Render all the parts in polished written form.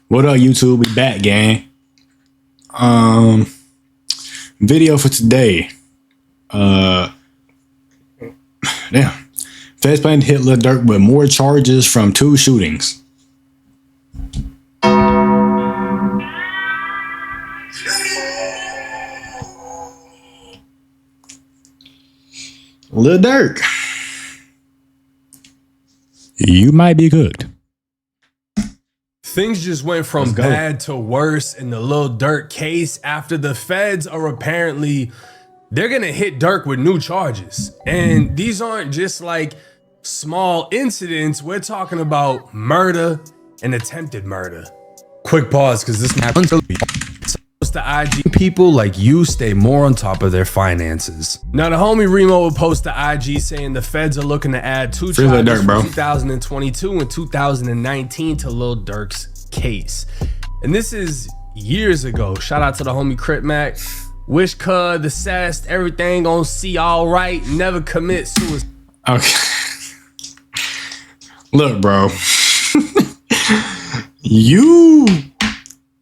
What up, YouTube? We back, gang. Video for today. Damn. FEDS plan to hit Lil Durk with more charges from 2 shootings. Lil Durk, you might be good. Things just went from bad to worse in the Lil Durk case after the feds are apparently, they're gonna hit Durk with new charges. And these aren't just like small incidents. We're talking about murder and attempted murder. Quick pause, because this happens to IG people like you stay more on top of their finances. Now the homie Remo will post to IG saying the feds are looking to add 2 charges from 2022 and 2019 to Lil Durk's case. And this is years ago. Shout out to the homie Crit Mac. Wish cuz the cest, everything gonna see all right. Never commit suicide. Okay. Look, bro. You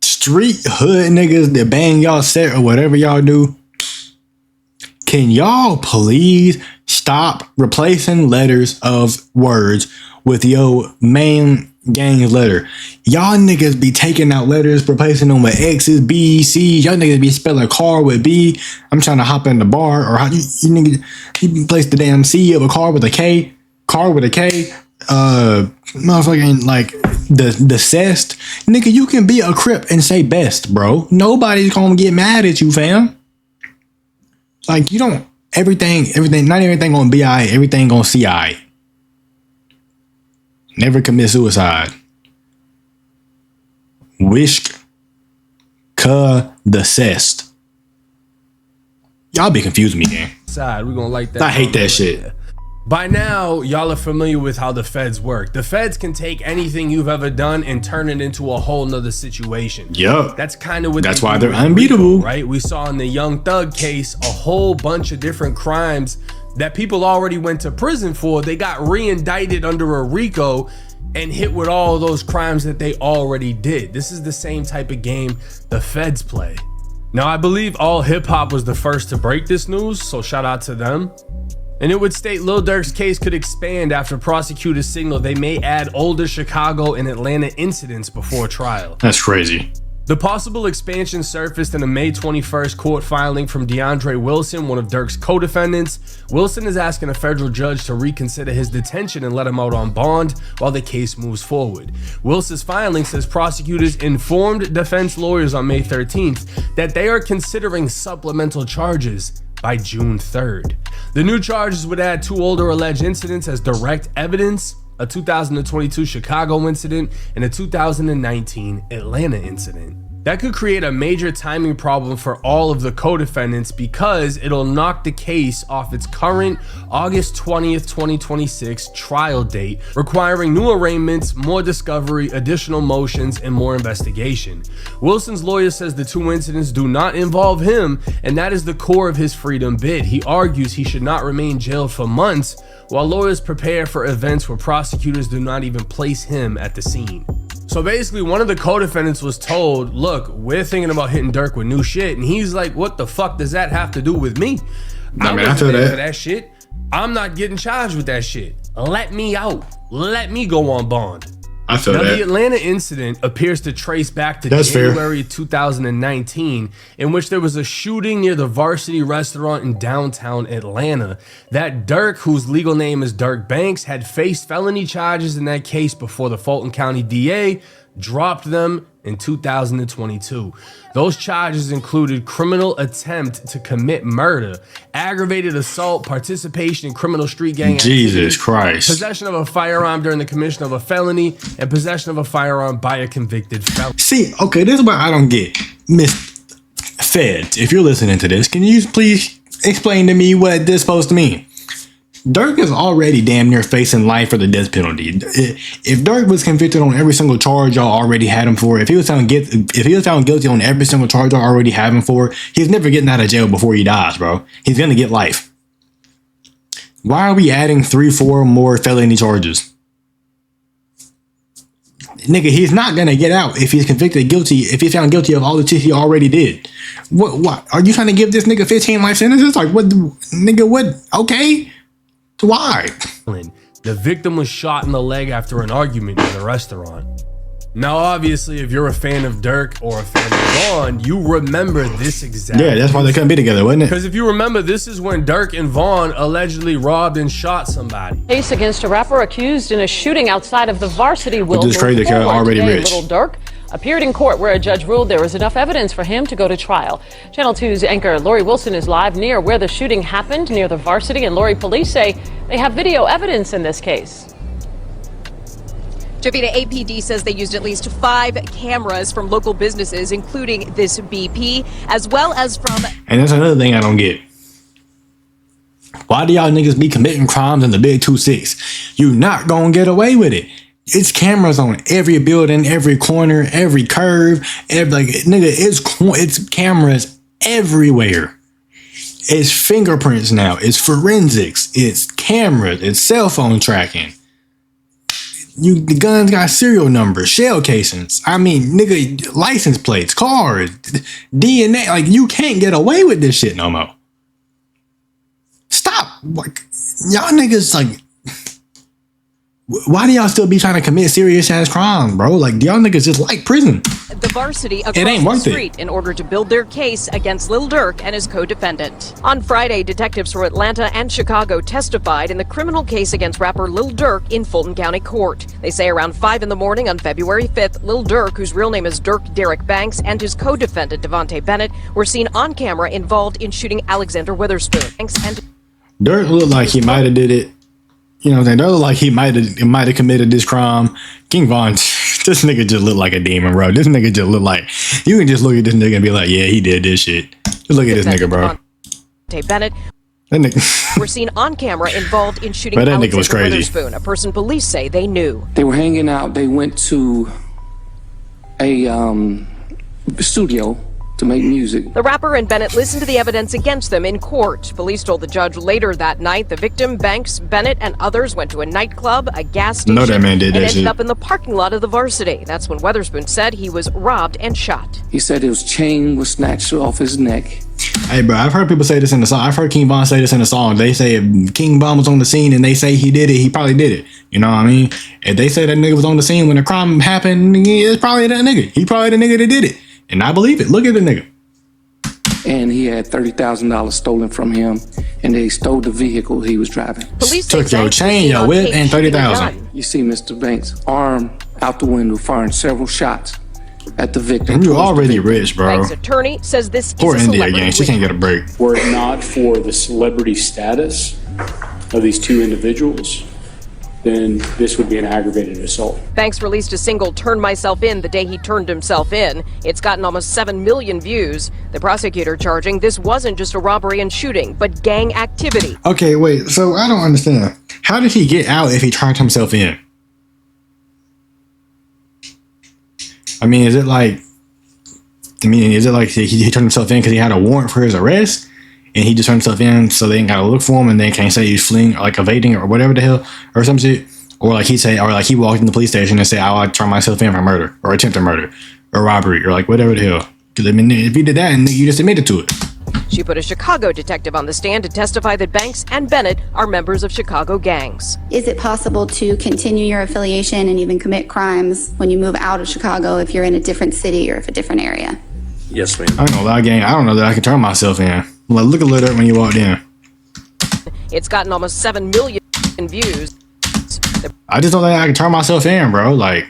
street hood niggas that bang y'all set or whatever y'all do, can y'all please stop replacing letters of words with your main gang's letter? Y'all niggas be taking out letters, replacing them with X's, B's, C's. Y'all niggas be spelling car with B. I'm trying to hop in the bar, or how you niggas, you replace the damn C of a car with a K, motherfucking like the cest. Nigga, you can be a Crip and say best, bro. Nobody's gonna get mad at you, fam. Like, you don't, everything, not everything gonna be alright, everything gonna see alright. Never commit suicide. Wish the cest. Y'all be confusing me, gang. We're gonna like that. I hate that shit. By now, y'all are familiar with how the feds work. The feds can take anything you've ever done and turn it into a whole nother situation. Yup. That's kind of what that's why they're unbeatable, right? We saw in the Young Thug case a whole bunch of different crimes that people already went to prison for. They got re-indicted under a RICO and hit with all those crimes that they already did. This is the same type of game the feds play. Now, I believe All Hip Hop was the first to break this news, so shout out to them. And it would state Lil Durk's case could expand after prosecutors signal they may add older Chicago and Atlanta incidents before trial. That's crazy. The possible expansion surfaced in a May 21st court filing from DeAndre Wilson, one of Durk's co-defendants. Wilson is asking a federal judge to reconsider his detention and let him out on bond while the case moves forward. Wilson's filing says prosecutors informed defense lawyers on May 13th that they are considering supplemental charges by June 3rd. The new charges would add 2 older alleged incidents as direct evidence, a 2022 Chicago incident and a 2019 Atlanta incident. That could create a major timing problem for all of the co-defendants because it'll knock the case off its current August 20th, 2026 trial date, requiring new arraignments, more discovery, additional motions, and more investigation. Wilson's lawyer says the 2 incidents do not involve him, and that is the core of his freedom bid. He argues he should not remain jailed for months while lawyers prepare for events where prosecutors do not even place him at the scene. So basically, one of the co-defendants was told, look, we're thinking about hitting Durk with new shit. And he's like, what the fuck does that have to do with me? I mean, I feel that. For that shit. I'm not getting charged with that shit. Let me out. Let me go on bond. I feel now, that. The Atlanta incident appears to trace back to January 2019, in which there was a shooting near the Varsity restaurant in downtown Atlanta. That Durk, whose legal name is Durk Banks, had faced felony charges in that case before the Fulton County DA dropped them in 2022. Those charges included criminal attempt to commit murder, aggravated assault, participation in criminal street gang Jesus Christ, possession of a firearm during the commission of a felony, and possession of a firearm by a convicted felon. See, okay, this is what I don't get. Miss Feds, if you're listening to this, can you please explain to me what this is supposed to mean? Durk is already damn near facing life for the death penalty. If Durk was convicted on every single charge y'all already had him for, if he was found guilty on every single charge y'all already have him for, he's never getting out of jail before he dies, bro. He's gonna get life. Why are we adding 3-4 more felony charges? nigga, he's not gonna get out if he's if he's found guilty of all the shit he already did. What are you trying to give this nigga 15 life sentences? Like, what, nigga, what? Okay, why? The victim was shot in the leg after an argument in a restaurant. Now, obviously, if you're a fan of Durk or a fan of Vaughn, you remember this exact. Yeah, that's why they couldn't be together, wasn't it? Because if you remember, this is when Durk and Vaughn allegedly robbed and shot somebody. Case against a rapper accused in a shooting outside of the Varsity will Which is crazy because already rich. Lil Durk appeared in court where a judge ruled there was enough evidence for him to go to trial. Channel 2's anchor Lori Wilson is live near where the shooting happened, near the Varsity, and Lori, police say they have video evidence in this case. Javita, APD says they used at least 5 cameras from local businesses, including this BP, as well as from... And that's another thing I don't get. Why do y'all niggas be committing crimes in the big 2-6? You not gonna get away with it. It's cameras on every building, every corner, every curve, it's cameras everywhere. It's fingerprints now. It's forensics. It's cameras. It's cell phone tracking. The guns got serial numbers, shell casings. I mean, nigga, license plates, cars, DNA. Like, you can't get away with this shit no more. Stop. Like, y'all niggas, like, why do y'all still be trying to commit serious ass crimes, bro? Like, y'all niggas just like prison. The Varsity across it ain't the worth street in order to build their case against Lil Durk and his co-defendant. On Friday, detectives from Atlanta and Chicago testified in the criminal case against rapper Lil Durk in Fulton County Court. They say around 5 in the morning on February 5th, Lil Durk, whose real name is Dirk Derek Banks, and his co-defendant Devontae Bennett were seen on camera involved in shooting Alexander Witherspoon. Dirk looked like he might have did it. You know what I'm saying? They look like he might have committed this crime. King Von, this nigga just look like a demon, bro. This nigga just look like, you can just look at this nigga and be like, yeah, he did this shit. Just look at this nigga, bro. Bennett that nigga were seen on camera involved in shooting that Alexander nigga was crazy. Witherspoon, a person police say they knew. They were hanging out. They went to a studio to make music. The rapper and Bennett listened to the evidence against them in court. Police told the judge later that night the victim, Banks, Bennett, and others went to a nightclub, a gas station, that man did and that ended shit. up in the parking lot of the Varsity. That's when Witherspoon said he was robbed and shot. He said his chain was snatched off his neck. Hey, bro, I've heard people say this in the song. I've heard King Von say this in the song. They say if King Von was on the scene and they say he did it, he probably did it. You know what I mean? If they say that nigga was on the scene when the crime happened, it's probably that nigga. He probably the nigga that did it. And I believe it. Look at the nigga. And he had $30,000 stolen from him, and they stole the vehicle he was driving. Police took say your Banks chain, was your on whip, tape and shooting a 30,000. gun. You see Mr. Banks' arm out the window firing several shots at the victim. And you already rich, bro. Banks' attorney says this Poor is a India celebrity gang. She can't get a break. Were it not for the celebrity status of these two individuals, then this would be an aggravated assault. Banks released a single, Turn Myself In, the day he turned himself in. It's gotten almost 7 million views. The prosecutor charging this wasn't just a robbery and shooting, but gang activity. Okay, wait. So I don't understand. How did he get out if he turned himself in? I mean, is it like he turned himself in because he had a warrant for his arrest? And he just turned himself in so they ain't gotta look for him and they can't say he's fleeing or like evading or whatever the hell or some shit. Or like he walked in the police station and said, I turned myself in for murder or attempted murder or robbery or like whatever the hell. Because I mean, if he did that and you just admitted to it. She put a Chicago detective on the stand to testify that Banks and Bennett are members of Chicago gangs. Is it possible to continue your affiliation and even commit crimes when you move out of Chicago if you're in a different city or if a different area? Yes, ma'am. I don't know that gang. I don't know that I can turn myself in. Like, look at Lil Durk when you walked in. It's gotten almost 7 million views. I just don't think I can turn myself in, bro. Like,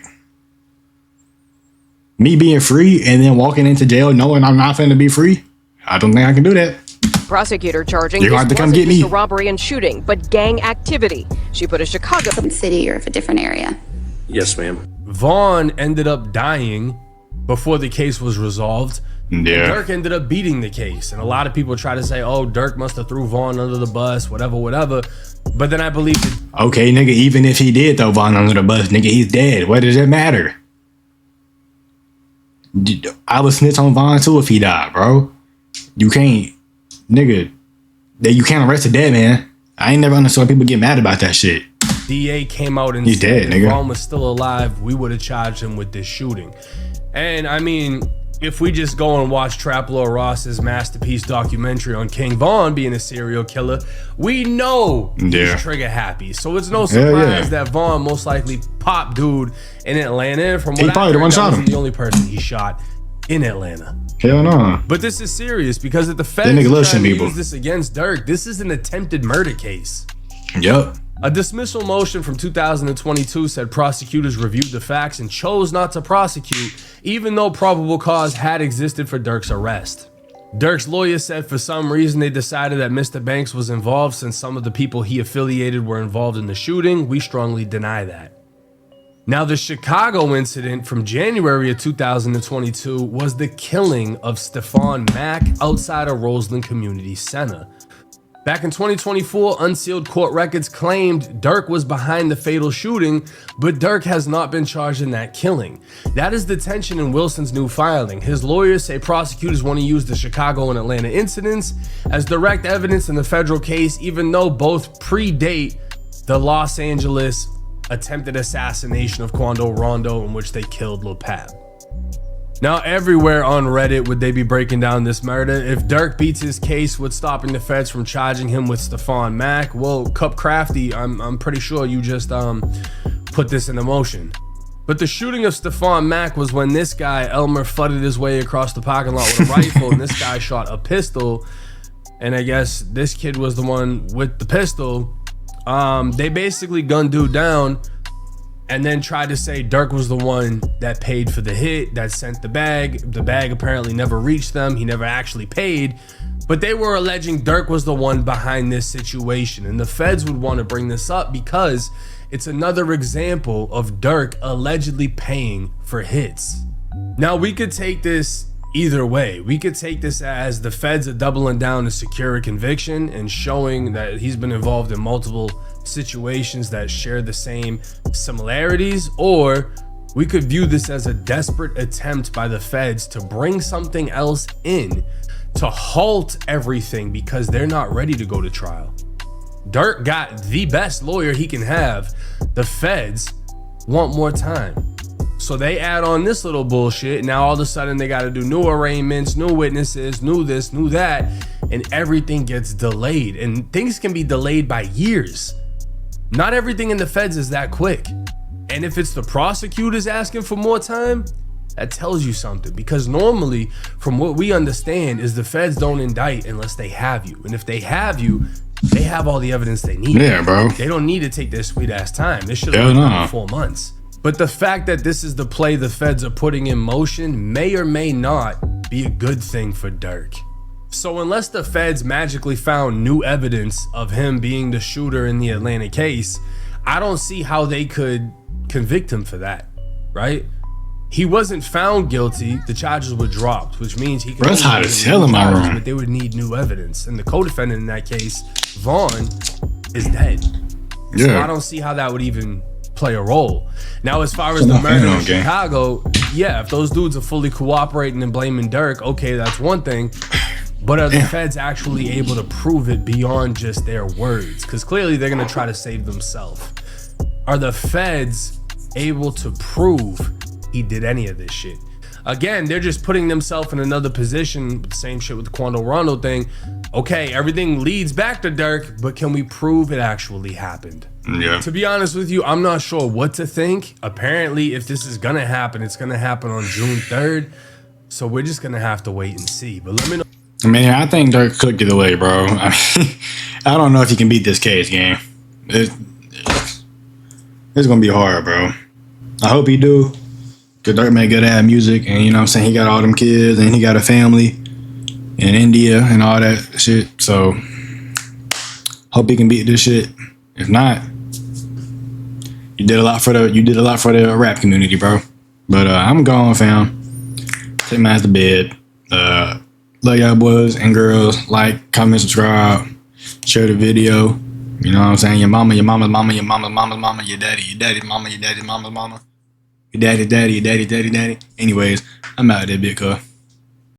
me being free and then walking into jail knowing I'm not finna be free, I don't think I can do that. Prosecutor charging You're this gonna have to come wasn't get just me. a robbery and shooting, but gang activity. She put a Chicago City or if a different area. Yes, ma'am. Vaughn ended up dying before the case was resolved. Yeah. Durk ended up beating the case. And a lot of people try to say, oh, Durk must have threw Vaughn under the bus, whatever. But then I believe that Okay, nigga, even if he did throw Von under the bus, nigga, he's dead. What does it matter? I would snitch on Von too if he died, bro. You can't, nigga, you can't arrest a dead man. I ain't never understood people get mad about that shit. DA came out and He's said dead, if nigga. Vaughn was still alive, we would have charged him with this shooting. And I mean, if we just go and watch Trap Lord Ross's masterpiece documentary on King Vaughn being a serial killer, we know Yeah. he's trigger happy. So it's no surprise that Vaughn most likely popped dude in Atlanta. And from what He I probably heard, the one that shot wasn't him. the only person he shot in Atlanta. Hell no. But this is serious because if the feds nigga are loves trying to people. use this against Durk, this is an attempted murder case. Yep. A dismissal motion from 2022 said prosecutors reviewed the facts and chose not to prosecute, even though probable cause had existed for Durk's arrest. Durk's lawyer said for some reason they decided that Mr. Banks was involved since some of the people he affiliated were involved in the shooting. We strongly deny that. Now, the Chicago incident from January of 2022 was the killing of Stephon Mack outside of Roseland Community Center. Back in 2024, unsealed court records claimed Durk was behind the fatal shooting, but Durk has not been charged in that killing. That is the tension in Wilson's new filing. His lawyers say prosecutors want to use the Chicago and Atlanta incidents as direct evidence in the federal case, even though both predate the Los Angeles attempted assassination of Quando Rondo, in which they killed Lil Pab. Now, everywhere on Reddit would they be breaking down this murder. If Durk beats his case with stopping the feds from charging him with Stephon Mack, well, Cup Crafty, I'm pretty sure you just put this into motion. But the shooting of Stephon Mack was when this guy, Elmer, fudded his way across the parking lot with a rifle, and this guy shot a pistol. And I guess this kid was the one with the pistol. They basically gunned dude down and then tried to say Durk was the one that paid for the hit, that sent the bag. The bag apparently never reached them. He never actually paid. But they were alleging Durk was the one behind this situation. And the feds would want to bring this up because it's another example of Durk allegedly paying for hits. Now, we could take this either way. We could take this as the feds are doubling down to secure a conviction and showing that he's been involved in multiple situations that share the same similarities, or we could view this as a desperate attempt by the feds to bring something else in to halt everything because they're not ready to go to trial. Durk got the best lawyer he can have. The feds want more time. So they add on this little bullshit. Now all of a sudden they got to do new arraignments, new witnesses, new this, new that, and everything gets delayed. And things can be delayed by years. Not everything in the feds is that quick. And if it's the prosecutors asking for more time, that tells you something. Because normally, from what we understand, is the feds don't indict unless they have you. And if they have you, they have all the evidence they need. Yeah, bro. They don't need to take their sweet ass time. This should have Hell been no. done in 4 months. But the fact that this is the play the feds are putting in motion may or may not be a good thing for Durk. So unless the feds magically found new evidence of him being the shooter in the Atlanta case, I don't see how they could convict him for that, right? He wasn't found guilty. The charges were dropped, which means he could. Bro, that's only hot get as new hell in my charges, room. But they would need new evidence, and the co-defendant in that case, Vaughn, is dead. So Yeah. I don't see how that would even play a role. Now, as far as So the not murder in okay. Chicago, yeah, if those dudes are fully cooperating and blaming Durk, okay, that's one thing. But are the feds actually able to prove it beyond just their words? Because clearly they're going to try to save themselves. Are the feds able to prove he did any of this shit? Again, they're just putting themselves in another position. Same shit with the Quando Rondo thing. Okay, everything leads back to Durk, but can we prove it actually happened? Yeah. To be honest with you, I'm not sure what to think. Apparently, if this is gonna happen, it's gonna happen on June 3rd. So we're just gonna have to wait and see. But let me know. I mean, I think Durk cooked it away, bro. I mean, I don't know if he can beat this case game. It's gonna be hard, bro. I hope he do. Cause Durk make good ass music, and you know what I'm saying, he got all them kids, and he got a family in India and all that shit. So hope he can beat this shit. If not, you did a lot for the rap community, bro. But I'm gone, fam. Take my ass to bed. Love y'all boys and girls. Like, comment, subscribe, share the video. You know what I'm saying? Your mama, your mama's mama, your mama's mama's mama, your daddy's mama, your daddy's mama's mama. Your daddy. Anyways, I'm out of there, big cuh.